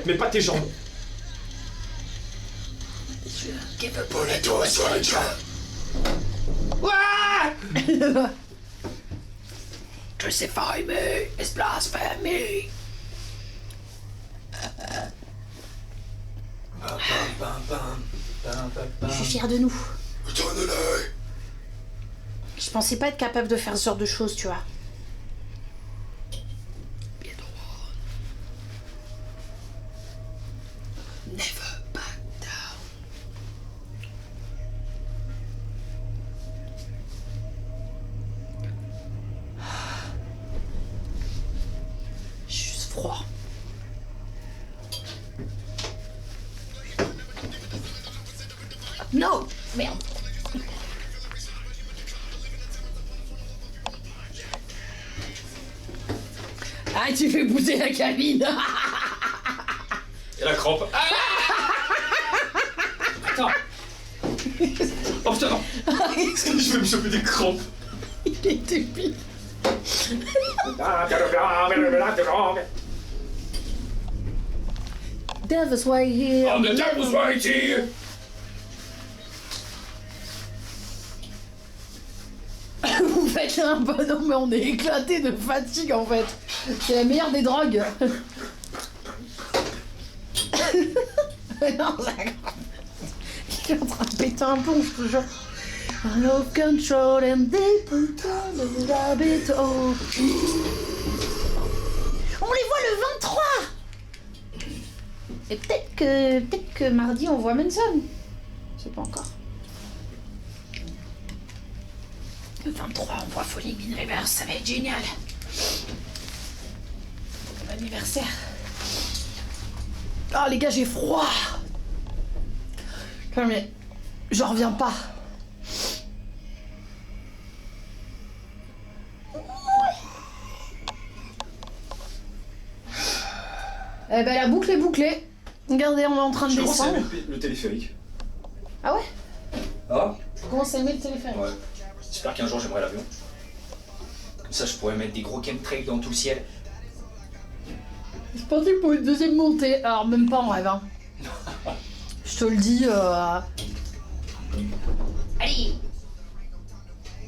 mais pas tes jambes. Give a bullet to a stranger. Ouah! Crucify me is blasphemy. Je suis fière de nous. Je pensais pas être capable de faire ce genre de choses, tu vois. Never back down. J'ai juste froid. Non! Merde. Ah, tu fais pousser la cabine. Et la crampe. Ah attends. Oh putain, non. Je vais me choper des crampes. Il est stupide. Devil's right here. Oh, the devil's right here. Vous faites un bonhomme, mais on est éclaté de fatigue en fait. C'est la meilleure des drogues. Non, ça... Il est en train de péter un plomb, je te jure. I love control and deep control the rabbit hole. On les voit le 23. Et peut-être que mardi on voit Manson. Je sais pas encore. Le 23 on voit Falling in Reverse, ça va être génial. Mon anniversaire. Ah les gars, j'ai froid. Non mais j'en reviens pas. Eh ben la boucle est bouclée. Regardez, on est en train de Je commence à descendre. aimer le téléphérique. Ah ouais? Ah Tu commences à aimer le téléphérique? ouais. J'espère qu'un jour j'aimerai l'avion. Comme ça je pourrais mettre des gros chemtrails dans tout le ciel. Je suis parti pour une deuxième montée. Alors même pas en rêve hein. Je te le dis Allez.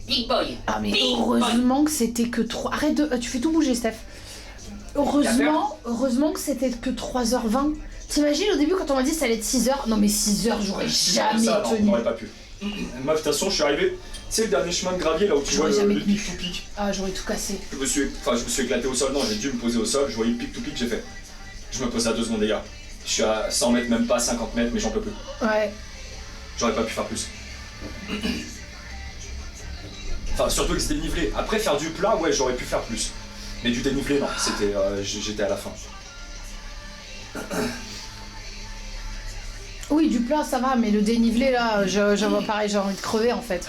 Big boy. Ah mais Big heureusement que c'était que 3... Arrête de... Tu fais tout bouger Steph. Heureusement que c'était que 3h20. T'imagines au début quand on m'a dit ça allait être 6h? Non mais 6h j'aurais jamais Ça, non, on tenu. n'aurait pas pu. Meuf, de toute façon, je suis arrivé. Tu sais, le dernier chemin de gravier là où tu vois J'aurais jamais le tenu. pic to pic. Ah j'aurais tout cassé. Je me suis éclaté au sol. Non, j'ai dû me poser au sol. Je voyais le pic to pic, j'ai fait. Je me pose à 2 secondes d'écart. Je suis à 100 mètres, même pas 50 mètres, mais j'en peux plus. Ouais. J'aurais pas pu faire plus. Enfin, surtout que c'était dénivelé. Après, faire du plat, ouais, j'aurais pu faire plus. Mais du dénivelé, non. C'était, j'étais à la fin. Oui du plat ça va mais le dénivelé là, pareil, j'ai envie de crever en fait.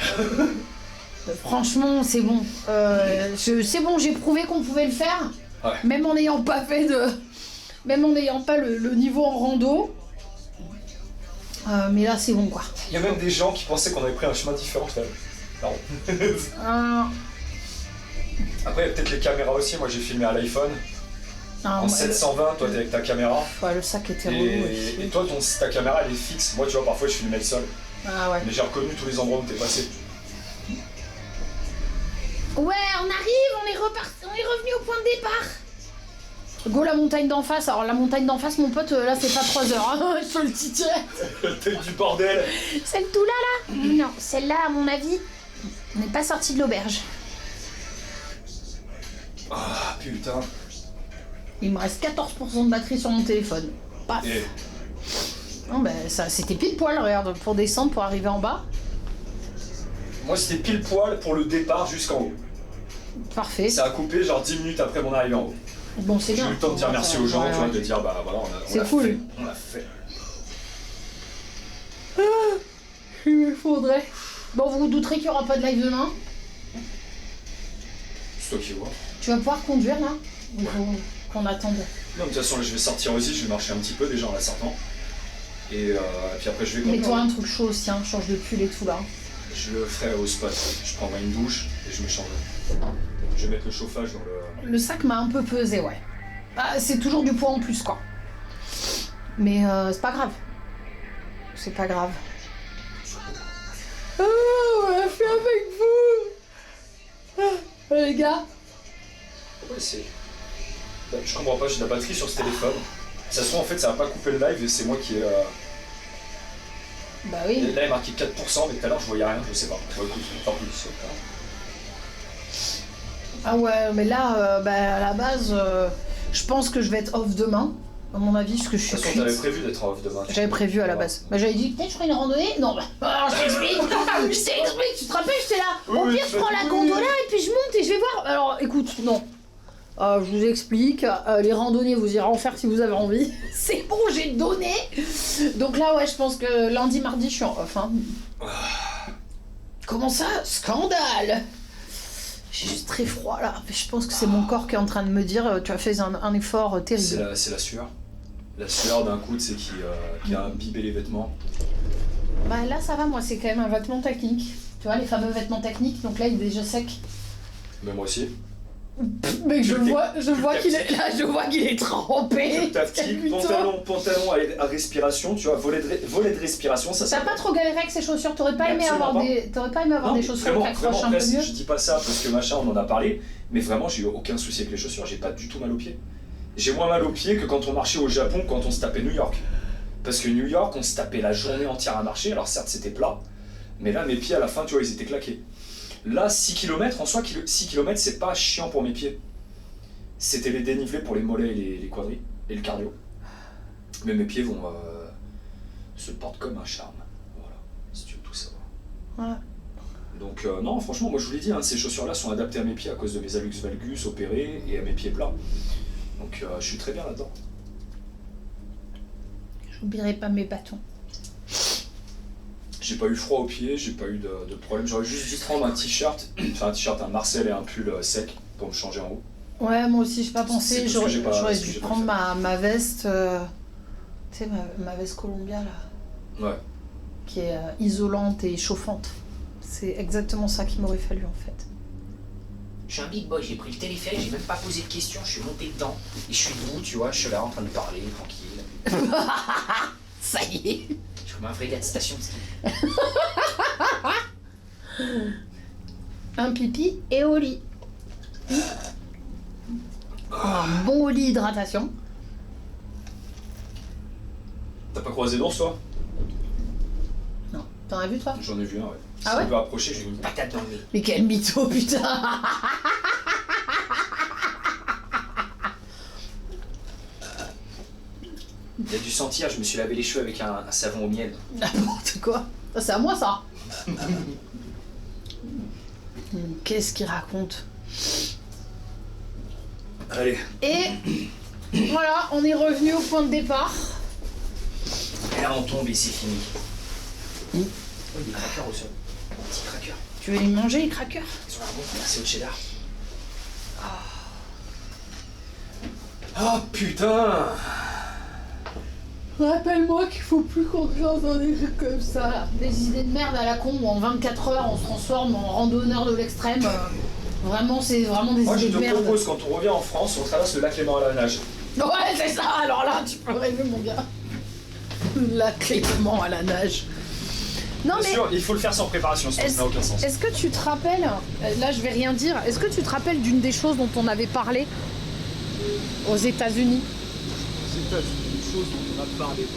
Franchement c'est bon. C'est bon, j'ai prouvé qu'on pouvait le faire. Ouais. Même en n'ayant pas fait de... Même en n'ayant pas le niveau en rando. Mais là c'est bon quoi. Il y a même des gens qui pensaient qu'on avait pris un chemin différent tout à l'heure. Pardon. Après, il y a peut-être les caméras aussi. Moi, j'ai filmé à l'iPhone. Ah, En 720, toi, t'es avec ta caméra. Ouais, le sac était relou. Et toi, ta caméra, elle est fixe. Moi, tu vois, parfois, je filmais le sol. Ah ouais. Mais j'ai reconnu tous les endroits où t'es passé. Ouais, on arrive, on est revenu au point de départ. Go la montagne d'en face. Alors la montagne d'en face, mon pote, là c'est pas 3 heures. Hein. Je te le titrais. T'es du bordel. Celle tout là Non, celle-là, à mon avis, on n'est pas sorti de l'auberge. Ah, putain. Il me reste 14% de batterie sur mon téléphone. Paf. Et Non, ben ça, c'était pile poil, regarde, pour descendre, pour arriver en bas. moi, c'était pile poil pour le départ jusqu'en haut. Parfait. Ça a coupé genre 10 minutes après mon arrivée en haut. Bon, c'est J'ai bien. eu le temps de dire merci aux gens, Ouais, tu vois, ouais. de dire bah voilà, C'est l'a cool. fait. On l'a fait. Il me faudrait. Bon, vous vous douterez qu'il n'y aura pas de live demain. C'est toi qui vois. Tu vas pouvoir conduire là? Il faut qu'on attende. Non, de toute façon, là, je vais sortir aussi, je vais marcher un petit peu déjà en la sortant. Et puis après, je vais Mets-toi comprendre. un truc chaud aussi, hein, change de pull et tout là. Je le ferai au spot. Je prendrai une douche et je me changerai. Je vais mettre le chauffage dans le... Le sac m'a un peu pesé, ouais. Ah, c'est toujours du poids en plus, quoi. Mais c'est pas grave. C'est pas grave. Oh, on l'a fait avec vous. Les gars. Ouais, c'est... Je comprends pas, j'ai de la batterie sur ce téléphone. Ça se trouve, en fait, ça va pas couper le live et c'est moi qui ai... Bah oui. Là, il est marqué 4%, mais tout à l'heure, je voyais rien, je sais pas. Bon, écoute, tant pis, c'est pas... Ah ouais, mais là, à la base, je pense que je vais être off demain, à mon avis, parce que je suis De toute façon, cuite. t'avais prévu d'être off demain. J'avais prévu à la base. Bah, j'avais dit, peut-être je ferai une randonnée. Non, bah, alors je t'explique. Je t'explique, tu te rappelles, j'étais là. Au Oui, pire, je prends la gondola et puis je monte et je vais voir. Alors, écoute, non. Je vous explique, les randonnées, vous irez en faire si vous avez envie. C'est bon, j'ai donné. Donc là, ouais, je pense que lundi, mardi, je suis en off. Hein. Comment ça? Scandale! J'ai juste très froid là. Je pense que c'est mon corps qui est en train de me dire tu as fait un effort terrible. C'est la sueur. La sueur d'un coup, tu sais, qui a imbibé les vêtements. Bah là, ça va, moi, c'est quand même un vêtement technique. Tu vois, les fameux vêtements techniques, donc là, il est déjà sec. Mais moi aussi. Mais je vois qu'il est là, je vois qu'il est trempé. Tactique, pantalon à respiration, tu vois, volet de respiration, ça. T'as pas trop galéré avec ces chaussures, t'aurais pas aimé avoir des chaussures qui accrochent un peu mieux. Je dis pas ça parce que machin, on en a parlé, mais vraiment, j'ai eu aucun souci avec les chaussures, j'ai pas du tout mal aux pieds. J'ai moins mal aux pieds que quand on marchait au Japon, quand on se tapait New York. Parce que New York, on se tapait la journée entière à marcher, alors certes c'était plat, mais là mes pieds à la fin, tu vois, ils étaient claqués. Là, 6 km, en soi, 6 km, c'est pas chiant pour mes pieds. C'était les dénivelés pour les mollets et les quadris, et le cardio. Mais mes pieds vont se portent comme un charme. Voilà, si tu veux tout savoir. Voilà. Donc, non, franchement, moi je vous l'ai dit, hein, ces chaussures-là sont adaptées à mes pieds à cause de mes hallux valgus opérés et à mes pieds plats. Donc, je suis très bien là-dedans. J'oublierai pas mes bâtons. J'ai pas eu froid aux pieds, j'ai pas eu de problème. J'aurais juste dû prendre un t-shirt, un Marcel et un pull sec pour me changer en haut. Ouais, moi aussi, j'ai pas pensé. J'aurais dû j'ai prendre ma veste, tu sais, ma veste Columbia là. Ouais. Qui est isolante et chauffante. C'est exactement ça qu'il m'aurait fallu en fait. Je suis un big boy, j'ai pris le téléphérique, j'ai même pas posé de questions, je suis monté dedans, et je suis debout, tu vois, je suis là en train de parler, tranquille. Ça y est. Je suis comme un vrai gars de station de ski. Un pipi et au lit. Un bon au lit hydratation. T'as pas croisé d'ours, toi? Non. T'en as vu toi? J'en ai vu un, ouais. Ah ouais? Si on peut approcher, j'ai une Patate dans le nez. Mais quel mytho, putain. Il a dû sentir, je me suis lavé les cheveux avec un savon au miel. N'importe quoi. Ça, c'est à moi ça. Qu'est-ce qu'il raconte? Allez. Et voilà, on est revenu au point de départ. Et là on tombe et c'est fini. Oh, des crackers au sol. Petit cracker. Tu veux les manger les crackers? Ils ont l'air bons, merci au cheddar. Ah putain! Rappelle-moi qu'il faut plus confiance dans des trucs comme ça. Là. Des idées de merde à la con où en 24 heures on se transforme en randonneur de l'extrême. Vraiment, c'est vraiment des Moi, idées je de te merde. propose, quand on revient en France, on traverse le lac Léman à la nage. Ouais, c'est ça. Alors là, tu peux rêver, mon gars. La Clément à la nage. Non, Bien mais sûr, il faut le faire sans préparation, sinon ça n'a aucun sens. est-ce que tu te rappelles, là je vais rien dire, est-ce que tu te rappelles d'une des choses dont on avait parlé aux États-Unis? C'est une chose dont on a parlé.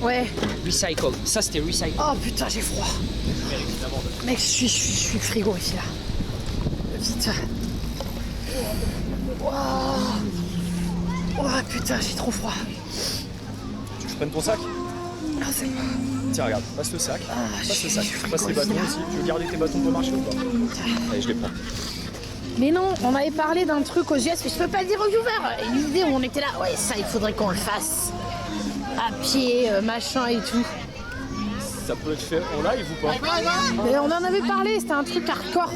Ouais. Recycle, ça c'était recycle. Oh putain, j'ai froid. Évidemment, Mec, je suis frigo ici là. Vite. Waouh. Oh putain, j'ai trop froid. Tu veux que je prenne ton sac? Ah, c'est pas. Tiens, regarde, passe le sac. Passe le sac. je Passe les frigo, bâtons là. aussi. Tu veux garder tes bâtons pour marcher ou pas? Allez, je les prends. Mais non, on avait parlé d'un truc aux US, mais je peux pas le dire aux viewers. Et l'idée où on était là, ouais, ça, il faudrait qu'on le fasse. À pied, machin et tout. ça peut être fait en live ou pas? Mais on en avait parlé, c'était un truc hardcore.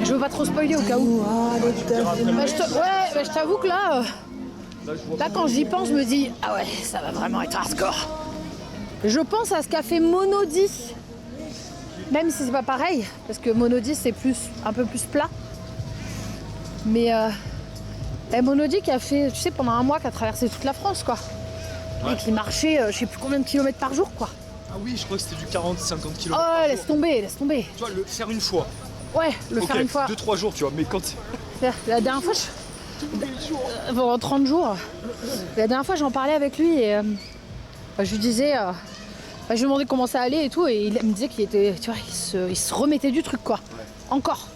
Je veux pas trop spoiler au cas où. Bah, je t'avoue que là, quand j'y pense, je me dis, ah ouais, ça va vraiment être hardcore. Je pense à ce qu'a fait Monody. Même si c'est pas pareil, parce que Monody c'est un peu plus plat. Mais Et Monodi qui a fait, tu sais, pendant un mois, qui a traversé toute la France, quoi. Ouais. Et qui marchait, je sais plus combien de kilomètres par jour, quoi. Ah oui, je crois que c'était du 40-50 km. Oh, laisse tomber, laisse tomber. Tu vois, le faire une fois. Ouais, le Ok, faire une fois. 2-3 jours, tu vois, mais quand. La dernière fois, pendant 30 jours, la dernière fois, j'en parlais avec lui et je lui disais, je lui demandais comment ça allait et tout, et il me disait qu'il était, tu vois, il se remettait du truc, quoi. Ouais. Encore.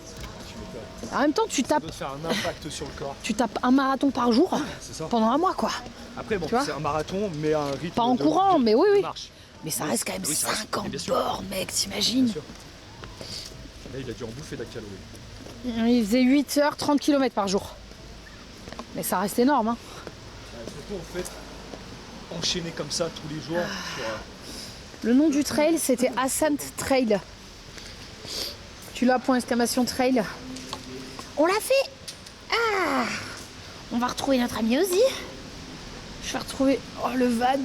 En même temps, tu Ça tapes, doit te faire un impact sur le corps. tu tapes un marathon par jour C'est ça. pendant un mois, quoi. Après, bon, Tu vois c'est un marathon, mais un rythme. Pas en de- courant, de- mais oui, de oui. marche. Mais ça reste quand même Oui, ça reste- 50 bien sûr. bornes, mec, t'imagines? Bien sûr. Là, il a dû en bouffer de la calorie. Il faisait 8 heures, 30 km par jour. Mais ça reste énorme, hein. Surtout, en fait, enchaîner comme ça tous les jours. Le nom du trail, c'était Ascent Trail. Tu l'as, point exclamation trail. On l'a fait. Ah, on va retrouver notre ami Ozzy. Je vais retrouver le van.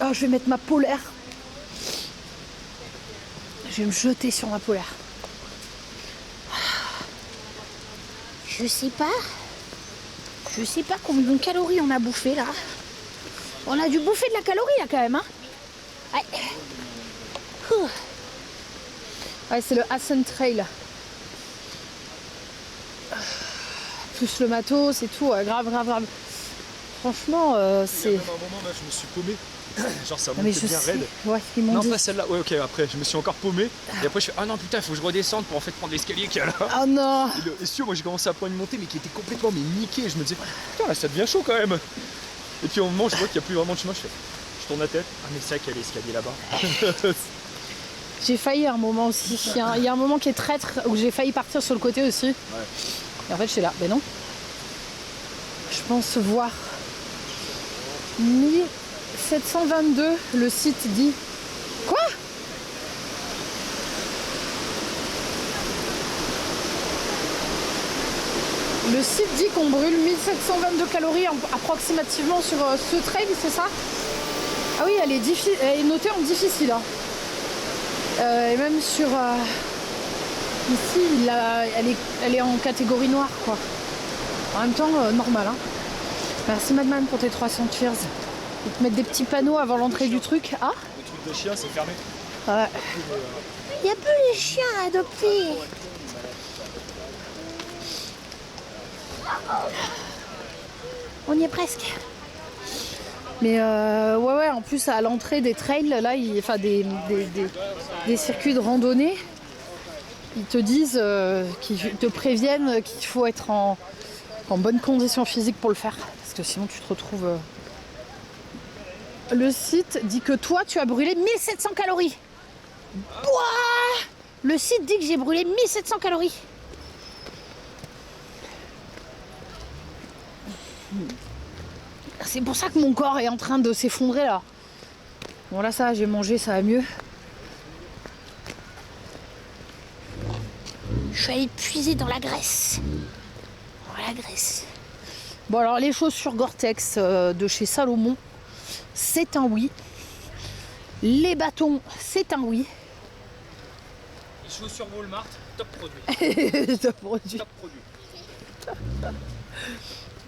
Oh, je vais mettre ma polaire. Je vais me jeter sur ma polaire. Je sais pas. Je sais pas combien de calories on a bouffé là. On a dû bouffer de la calorie là quand même, hein. Ouais. Ouh. Ouais, c'est le Ascent Trail. Plus le matos et tout, ouais, grave. Franchement, c'est. Même à un moment, là, je me suis paumé. Genre, ça Ah, mais montait je bien sais. raide. Ouais, ils m'ont Non, dit. pas celle-là. Ouais, ok, après, je me suis encore paumé. Et après, je fais, ah non, putain, il faut que je redescende pour en fait prendre l'escalier qu'il y a là. Oh non. Et si, moi, j'ai commencé à prendre une montée, mais qui était complètement niquée. Je me disais, putain, là, ça devient chaud quand même. Et puis, au moment, je vois qu'il n'y a plus vraiment de chemin. Je tourne la tête. Ah, mais c'est vrai qu'il y a l'escalier là-bas. J'ai failli à un moment aussi. Il y a un moment qui est traître où j'ai failli partir sur le côté aussi. Ouais. Et en fait, je suis là. Ben non. Je pense voir 1722, le site dit. Quoi? Le site dit qu'on brûle 1722 calories approximativement sur ce trail, c'est ça? Ah oui, elle est notée en difficile. Hein. Et même sur... ici, elle est en catégorie noire, quoi. En même temps, normal. Hein. Merci Madman pour tes 300 cheers. Ils te mettent des petits panneaux avant l'entrée du truc. Ah, Le truc de chien, c'est fermé. ouais. Il n'y a plus les chiens à adopter. On y est presque. Mais ouais, en plus à l'entrée des trails, là, enfin des circuits de randonnée, ils te disent, qu'ils te préviennent qu'il faut être en bonne condition physique pour le faire. Parce que sinon tu te retrouves... Le site dit que toi, tu as brûlé 1700 calories. Ouah, le site dit que j'ai brûlé 1700 calories. C'est pour ça que mon corps est en train de s'effondrer là. Bon là ça, j'ai mangé, ça va mieux. Je suis allée puiser dans la graisse. Dans la graisse. Bon alors les chaussures Gore-Tex de chez Salomon, c'est un oui. Les bâtons, c'est un oui. Les chaussures Walmart, top produit. Top produit. Top produit.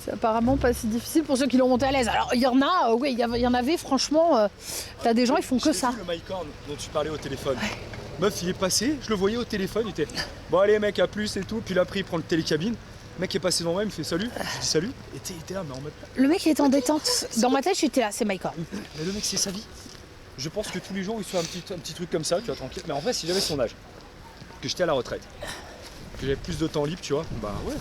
C'est apparemment pas si difficile pour ceux qui l'ont monté à l'aise. Alors il y en a, oui, il y en avait franchement. T'as des gens, ils font que ça. J'ai vu le Mycorn dont tu parlais au téléphone. Meuf, il est passé, je le voyais au téléphone, il était bon allez mec, à plus et tout. Puis là après il prend le télécabine. Le mec est passé devant moi, il me fait salut. Je dis salut. Et il était là, mais en mode. Le mec il est en détente. Dans ma tête, j'étais là, c'est Mycorn. Mais le mec, c'est sa vie. Je pense que tous les jours il fait un petit truc comme ça, tu vois, tranquille. Mais en vrai, si j'avais son âge, que j'étais à la retraite, que j'avais plus de temps libre, tu vois, bah ouais.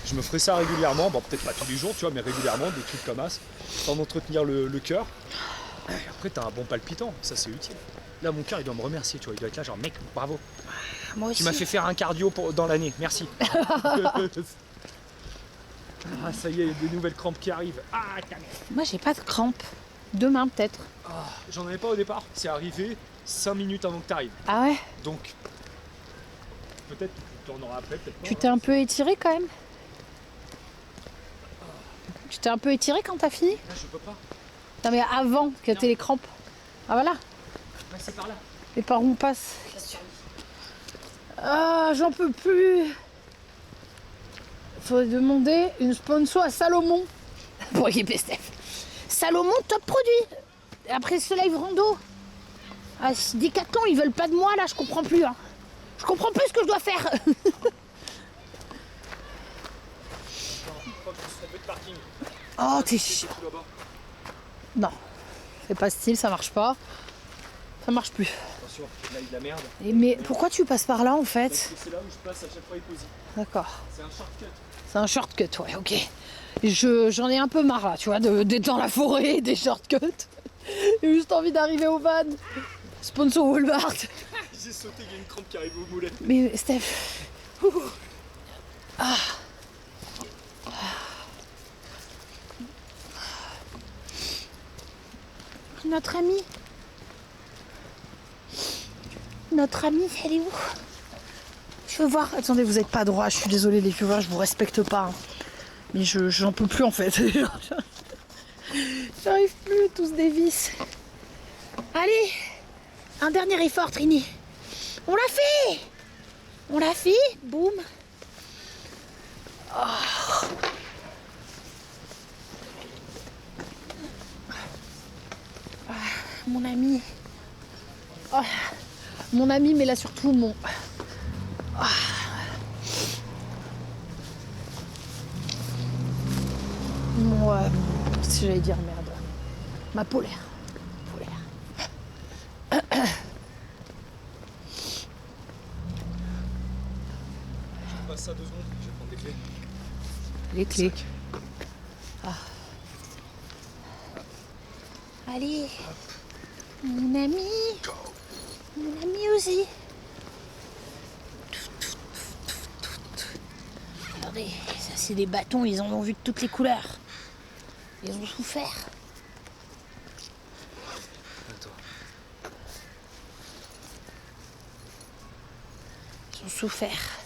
Je me ferais ça régulièrement, bon peut-être pas tous les jours, tu vois, mais régulièrement, des trucs comme ça, sans entretenir le cœur. Et après, t'as un bon palpitant, ça c'est utile. Là, mon cœur, il doit me remercier, tu vois, il doit être là, genre, mec, bravo. Moi aussi. Tu m'as fait faire un cardio dans l'année, merci. Ah, ça y est, il y a des nouvelles crampes qui arrivent. Ah, ta mère. Moi j'ai pas de crampes. Demain peut-être. Ah, j'en avais pas au départ, c'est arrivé 5 minutes avant que t'arrives. Ah ouais? Donc, peut-être tu en auras après, peut-être pas. Tu t'es un peu étiré quand même? Tu t'es un peu étiré quand t'as fini? Là, je peux pas. Non mais avant que t'aies les crampes. Ah voilà. Ouais, c'est par là. Et par où on passe? Ah, j'en peux plus. faudrait demander une sponsor à Salomon pour équiper Steph. Salomon, top produit. Et après ce live rando. Ah, Decathlon, ils veulent pas de moi là, je comprends plus. Hein. Je comprends plus ce que je dois faire. Oh, t'es chiant. Non, c'est pas style, ça marche pas. Ça marche plus. Attention, là il y a de la merde. Et mais pourquoi tu passes par là en fait? Parce que c'est là où je passe à chaque fois Epozy. D'accord. C'est un shortcut. C'est un shortcut, ouais, ok. J'en ai un peu marre là, tu vois, d'être dans la forêt, des shortcuts. J'ai juste envie d'arriver au van. Sponsor Walmart. J'ai sauté, il y a une crampe qui arrive au moulet. Mais Steph. Ouh. Ah. Notre amie. Notre amie, elle est où? Je veux voir. Attendez, vous n'êtes pas droit, je suis désolée les viewers, je vous respecte pas. Hein. Mais j'en peux plus en fait. J'arrive plus, tous des vis. Allez, un dernier effort, Trini. On l'a fait. On l'a fait. Boum. Oh. Ah, mon ami. Oh. Mon ami, mais là surtout mon... Ah. Mon... si j'allais dire merde. Ma polaire. Je passe ça 2 secondes, je vais prendre des clés. Les clés. Ah. Allez. Mon ami. Mon ami aussi. Regardez, ça c'est des bâtons, ils en ont vu de toutes les couleurs. Ils ont souffert. Attends. Ils ont souffert.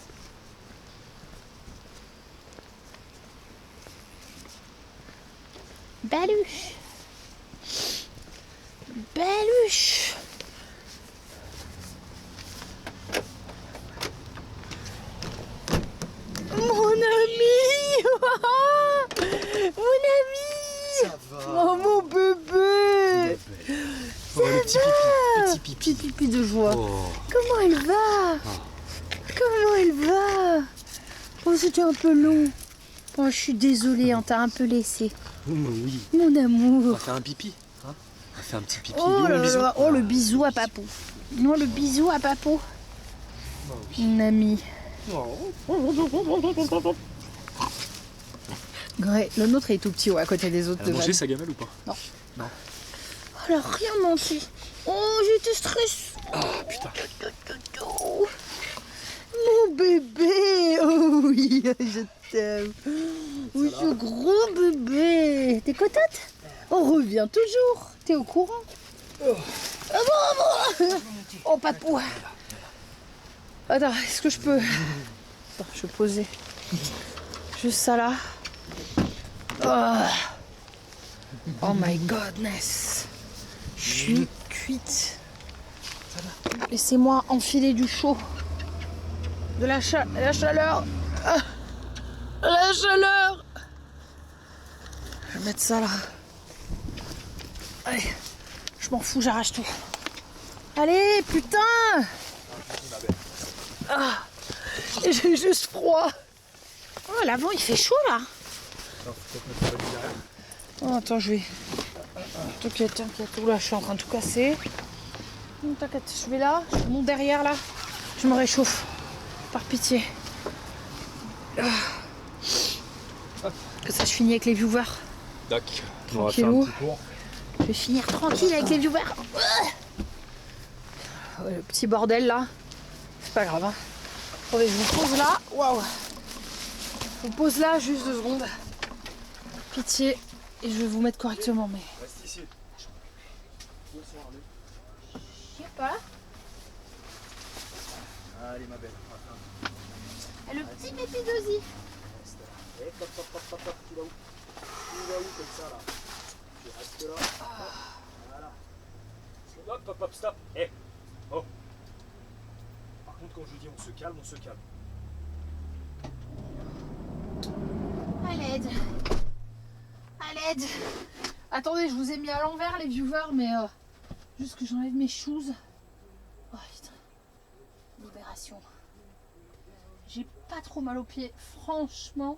Baluche. Baluche. Mon ami. Mon ami. Ça va. Oh mon bébé. Oh, le petit pipi. Petit pipi. Petit pipi de joie. Oh. Comment elle va? Comment elle va? Oh, c'était un peu long. Oh, je suis désolée, on t'a un peu laissé. Oh, oui. Mon On amour. va faire un pipi. Hein, on va faire un petit pipi. Oh, Il est où, mon bisou? oh, le bisou à papou. Non, le bisou à papou. Oh, oui. Mon ami. Oh. Ouais, le nôtre est tout petit, ouais, à côté des autres. Elle a de mangé Van. sa gamelle ou pas? Non. Non. Oh, elle a rien mangé. Oh, j'étais stressée. Ah putain. Mon bébé. Oh oui, je t'aime. Oui, ce gros bébé. T'es contente? On revient toujours. T'es au courant? Ah bon. Oh, papou. Attends, est-ce que je peux... Attends, je vais poser. Juste ça là. Oh my godness. Je suis cuite. Laissez-moi enfiler du chaud. De la chaleur. Ah, la chaleur. Je vais mettre ça là. Allez, je m'en fous, j'arrache tout. Allez, putain. Ah, j'ai juste froid. Oh, l'avant il fait chaud là. Oh, attends, je vais. T'inquiète, t'inquiète. Oula, je suis en train de tout casser. Non, t'inquiète, je vais là, je monte derrière là. Je me réchauffe. Par pitié. Que ça, je finis avec les viewers. D'accord. On va faire Tranquillou. un petit tour. Je vais finir tranquille avec les viewers. Ouais, le petit bordel là. C'est pas grave. Hein. Attendez, je vous pose là. Waouh. Je vous pose là, juste 2 secondes. Pitié. Et je vais vous mettre correctement, mais. Reste ici. Je sais pas. Allez ma belle. Et le petit pipi d'Ozzy. Hop, hop, hop, hop, hop. Tu vas où? Tu vas où comme ça là? Tu restes là. Voilà. Hop, hop, hop, stop. Eh. Oh. Par contre, quand je dis on se calme, on se calme. À l'aide. À l'aide. Attendez, je vous ai mis à l'envers les viewers, mais juste que j'enlève mes shoes. Oh putain. Libération. J'ai pas trop mal aux pieds, franchement.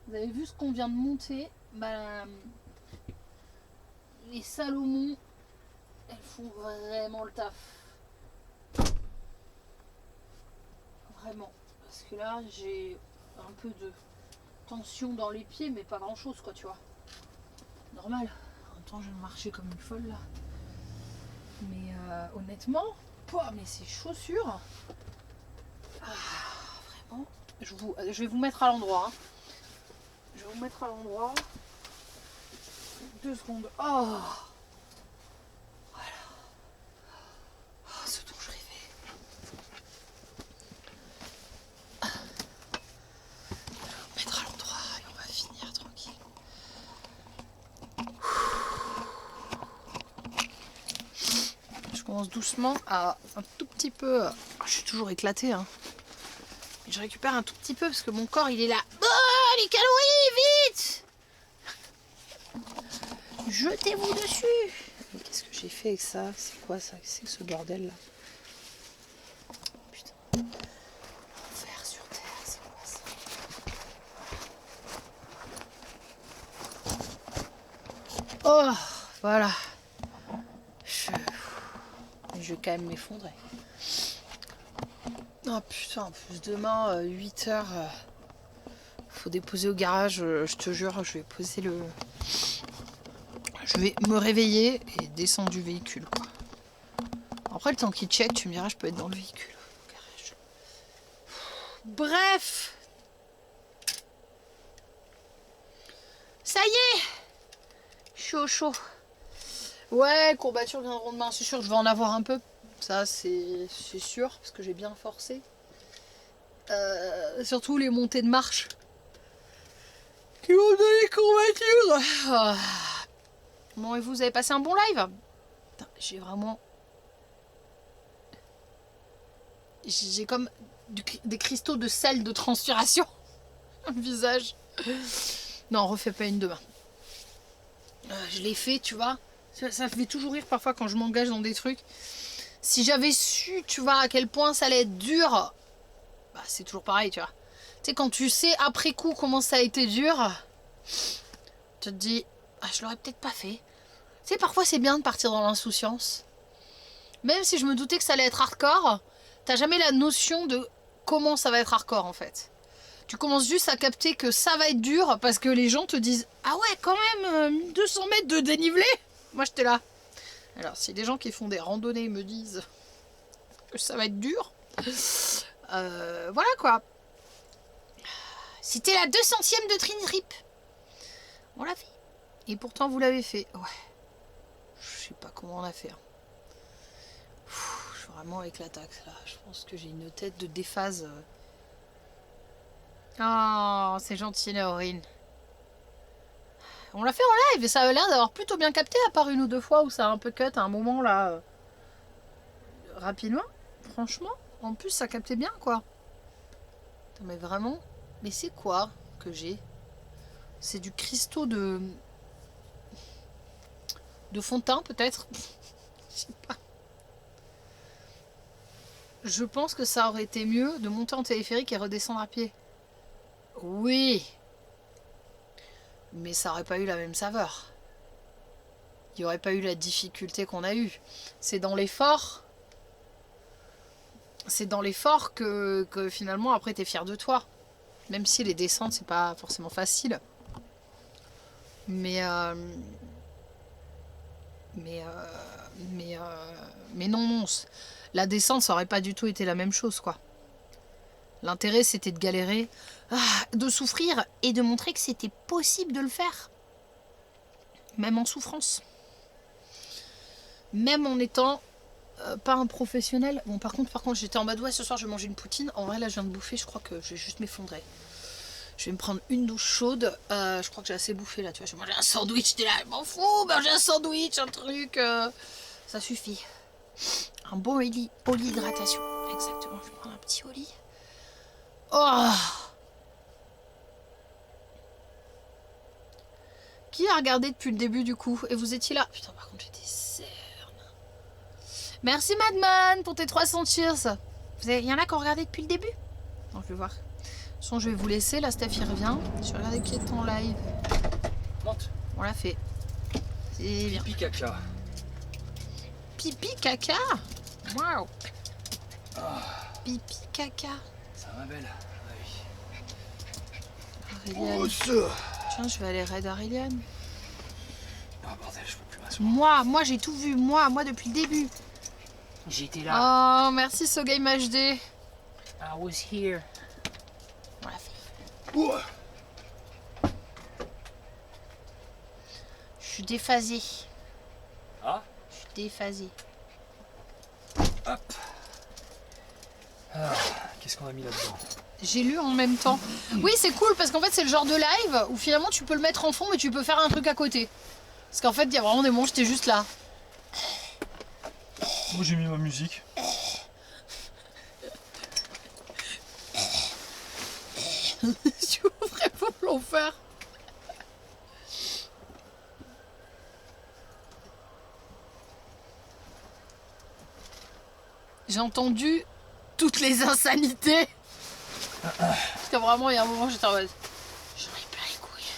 Vous avez vu ce qu'on vient de monter? Bah, les Salomon, elles font vraiment le taf. Vraiment. Parce que là, j'ai un peu de tension dans les pieds, mais pas grand chose, quoi, tu vois. Normal. En même temps, je vais marcher comme une folle, là. Mais honnêtement, mais ces chaussures... vraiment, je vais vous mettre à l'endroit. Hein. Je vais vous mettre à l'endroit. 2 secondes. Oh, voilà. Oh, ce dont je rêvais. Je vais vous mettre à l'endroit et on va finir tranquille. Je commence doucement à un tout petit peu... Je suis toujours éclatée, hein. Je récupère un tout petit peu parce que mon corps il est là. Oh, les calories, vite! Jetez-vous dessus! Mais qu'est-ce que j'ai fait avec ça? C'est quoi ça? C'est ce bordel là? Putain. Enfer sur terre, c'est quoi ça? Oh, voilà. Je vais quand même m'effondrer. Oh putain, en plus demain, 8h, faut déposer au garage, je te jure, je vais poser le... Je vais me réveiller et descendre du véhicule, quoi. Après, le temps qu'il check, tu me diras, je peux être dans le véhicule. Au garage. Bref. Ça y est. Je suis au chaud. Ouais, courbatures viendront demain, c'est sûr, je vais en avoir un peu. Ça, c'est sûr, parce que j'ai bien forcé. Surtout les montées de marche. Qui m'ont donné courbatures. Ah. Bon, et vous avez passé un bon live? J'ai vraiment... J'ai comme des cristaux de sel de transpiration. Le visage. Non, on refait pas une demain. Je l'ai fait, tu vois. Ça me fait toujours rire parfois quand je m'engage dans des trucs. Si j'avais su, tu vois, à quel point ça allait être dur, bah, c'est toujours pareil, tu vois. Tu sais, quand tu sais après coup comment ça a été dur, tu te dis, ah, je l'aurais peut-être pas fait. Tu sais, parfois c'est bien de partir dans l'insouciance. Même si je me doutais que ça allait être hardcore, t'as jamais la notion de comment ça va être hardcore en fait. Tu commences juste à capter que ça va être dur parce que les gens te disent, ah ouais, quand même, 200 mètres de dénivelé. Moi j'étais là. Alors, si les gens qui font des randonnées me disent que ça va être dur, voilà quoi. C'était la 200e de Trinrip. On l'a fait. Et pourtant, vous l'avez fait. Ouais. Je sais pas comment on a fait. Hein. Je suis vraiment avec la taxe là. Je pense que j'ai une tête de déphase. Oh, c'est gentil, Laurine. On l'a fait en live et ça a l'air d'avoir plutôt bien capté, à part une ou deux fois où ça a un peu cut à un moment là. Rapidement. Franchement, en plus ça captait bien quoi. Mais vraiment, mais c'est quoi que j'ai? C'est du cristaux de fond de teint peut-être. Je sais pas. Je pense que ça aurait été mieux de monter en téléphérique et redescendre à pied. Oui. Mais ça aurait pas eu la même saveur. Il n'y aurait pas eu la difficulté qu'on a eue. C'est dans l'effort. C'est dans l'effort que finalement après t'es fier de toi. Même si les descentes c'est pas forcément facile. Mais non, la descente ça aurait pas du tout été la même chose quoi. L'intérêt c'était de galérer, de souffrir et de montrer que c'était possible de le faire. Même en souffrance. Même en étant pas un professionnel. Bon par contre j'étais en mode ouais ce soir je vais manger une poutine. En vrai là je viens de bouffer, je crois que je vais juste m'effondrer. Je vais me prendre une douche chaude. Je crois que j'ai assez bouffé là, tu vois. Je vais manger un sandwich, t'es là, je m'en fous, manger un sandwich, un truc. Ça suffit. Un bon pot d'hydratation. Exactement, je vais prendre un petit oli. Oh, Qui a regardé depuis le début du coup? Et vous étiez là? Putain, par contre, j'étais cerne. Merci Madman pour tes 300 cheers. Il y en a qui ont regardé depuis le début? Non, je vais voir. De toute façon, je vais vous laisser. Là, Steph, il revient. Je vais regarder qui est en live. Monte. On l'a fait. C'est bien. Pipi caca. Pipi caca? Waouh. Pipi caca. Ça va belle. Aurélien. Tiens, je vais aller raid Aurélien. Ah bordel, je peux plus m'asseoir. Moi j'ai tout vu. Moi depuis le début. J'étais là. Oh, merci SoGame HD. I was here. On l'a fait. Ouah. Je suis déphasée. Ah. Je suis déphasée. Hop. Ah, qu'est-ce qu'on a mis là-dedans? J'ai lu en même temps. Oui, c'est cool parce qu'en fait, c'est le genre de live où finalement tu peux le mettre en fond, mais tu peux faire un truc à côté. Parce qu'en fait, il y a vraiment des moments où j'étais juste là. Moi j'ai mis ma musique. Tu veux vraiment l'enfer? J'ai entendu toutes les insanités. Parce que vraiment, il y a un moment, j'étais en mode... J'en ai plein les couilles.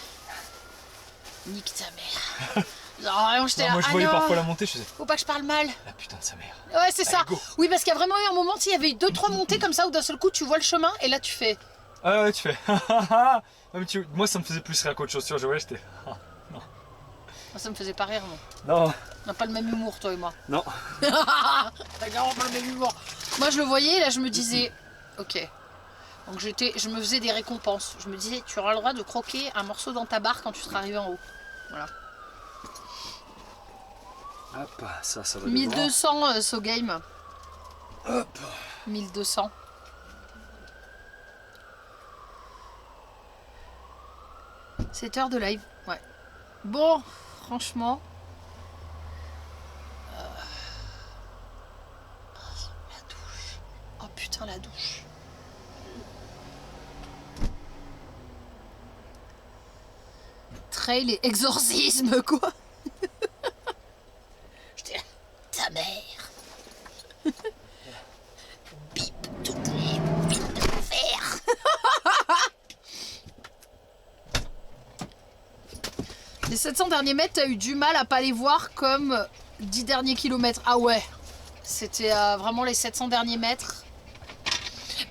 Nique ta mère. Genre, vraiment, j'étais là. Moi je voyais parfois la montée, je faisais Faut pas que je parle mal. la putain de sa mère. Ouais, c'est ça. go. Oui, parce qu'il y a vraiment eu un moment, tu sais, il y avait eu 2-3 montées comme ça où d'un seul coup, tu vois le chemin et là, tu fais... Ah ouais, tu fais. Non, mais moi ça me faisait plus rire qu'autre chose sur jouer, j'étais. Moi, ça me faisait pas rire, moi. Non, On n'a pas le même humour, toi et moi. non. T'as clairement pas le même humour. Moi, je le voyais, là, je me disais, ok. Donc, je me faisais des récompenses. Je me disais, tu auras le droit de croquer un morceau dans ta barre quand tu seras arrivé en haut. Voilà. Hop, ça va. 1200 SoGame. Hop. 1200. C'est heure de live, ouais. Bon, franchement. La douche. Oh putain, la douche. Trail et exorcisme, quoi. J'étais là, ta mère. Bip toutes les bipes de l'enfer. Les 700 derniers mètres, t'as eu du mal à pas les voir comme 10 derniers kilomètres. Ah ouais, c'était vraiment les 700 derniers mètres.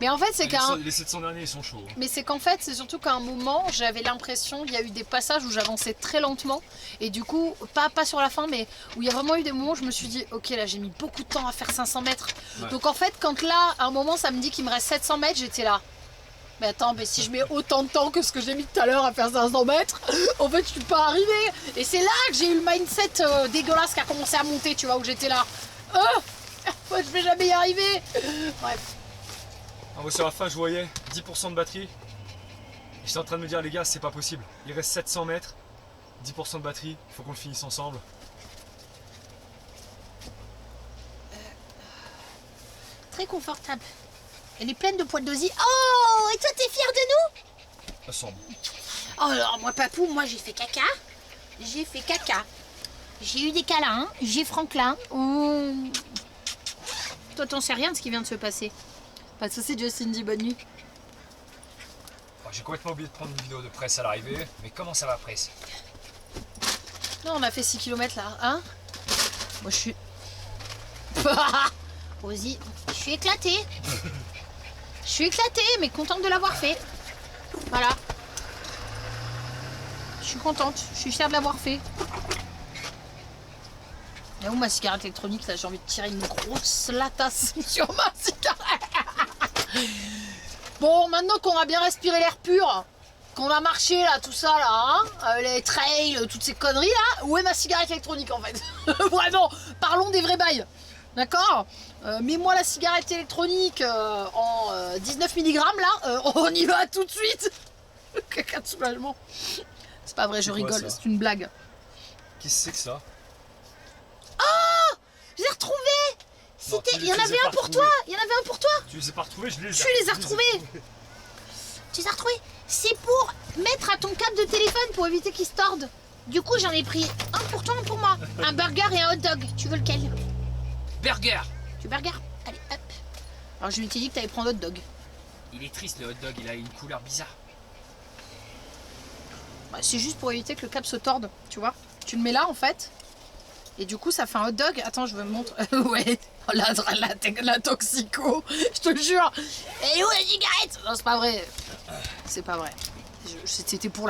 Mais en fait, c'est Les 700 derniers ils sont chauds. Mais c'est qu'en fait, c'est surtout qu'à un moment, j'avais l'impression qu'il y a eu des passages où j'avançais très lentement. Et du coup, pas sur la fin, mais où il y a vraiment eu des moments où je me suis dit, ok, là j'ai mis beaucoup de temps à faire 500 mètres. Ouais. Donc en fait, quand là, à un moment, ça me dit qu'il me reste 700 mètres, j'étais là. Mais attends, mais si je mets autant de temps que ce que j'ai mis tout à l'heure à faire 500 mètres, en fait, je suis pas arrivée. Et c'est là que j'ai eu le mindset dégueulasse qui a commencé à monter, tu vois, où j'étais là. Moi, je vais jamais y arriver. Bref. Ah, moi sur la fin je voyais 10% de batterie. J'étais en train de me dire les gars c'est pas possible. Il reste 700 mètres, 10% de batterie, il faut qu'on le finisse ensemble. Très confortable. Elle est pleine de poils d'osier. Oh, et toi t'es fière de nous? Ensemble. Oh alors moi papou, moi j'ai fait caca. J'ai fait caca. J'ai eu des câlins, j'ai Franklin. Toi t'en sais rien de ce qui vient de se passer. Pas de soucis, Justin dit bonne nuit. J'ai complètement oublié de prendre une vidéo de presse à l'arrivée, mais comment ça va presse? Non, on a fait 6 km là, hein? Moi je suis... Ozzy, je suis éclatée. Je suis éclatée, mais contente de l'avoir fait. Voilà. Je suis contente, je suis fière de l'avoir fait. Et où ma cigarette électronique là? J'ai envie de tirer une grosse latasse sur ma cigarette. Bon, maintenant qu'on a bien respiré l'air pur, qu'on a marché là, tout ça là, hein, les trails, toutes ces conneries là, où est ma cigarette électronique en fait? Vraiment, parlons des vrais bails. D'accord? Mets-moi la cigarette électronique en 19 mg là, on y va tout de suite. Caca de soulagement. C'est pas vrai, je rigole, c'est une blague. Qu'est-ce que c'est que ça? Oh, je l'ai retrouvé. C'était, il y en avait un pour toi. Il y en avait un pour toi. Tu les as pas retrouvés? Je les ai. Tu les as retrouvés. Tu les as retrouvés. C'est pour mettre à ton câble de téléphone pour éviter qu'il se torde. Du coup, j'en ai pris un pour toi, un pour moi. Un burger et un hot dog. Tu veux lequel? Burger. Tu veux burger? Allez, hop. Alors, je lui ai dit que t'allais prendre hot dog. Il est triste le hot dog, il a une couleur bizarre. Bah, c'est juste pour éviter que le cap se torde, tu vois. Tu le mets là, en fait. Et du coup, ça fait un hot dog. Attends, je vais me montrer. Ouais. Oh, la toxico. Je te jure. Et où la cigarette? Non, c'est pas vrai. C'est pas vrai. C'était pour la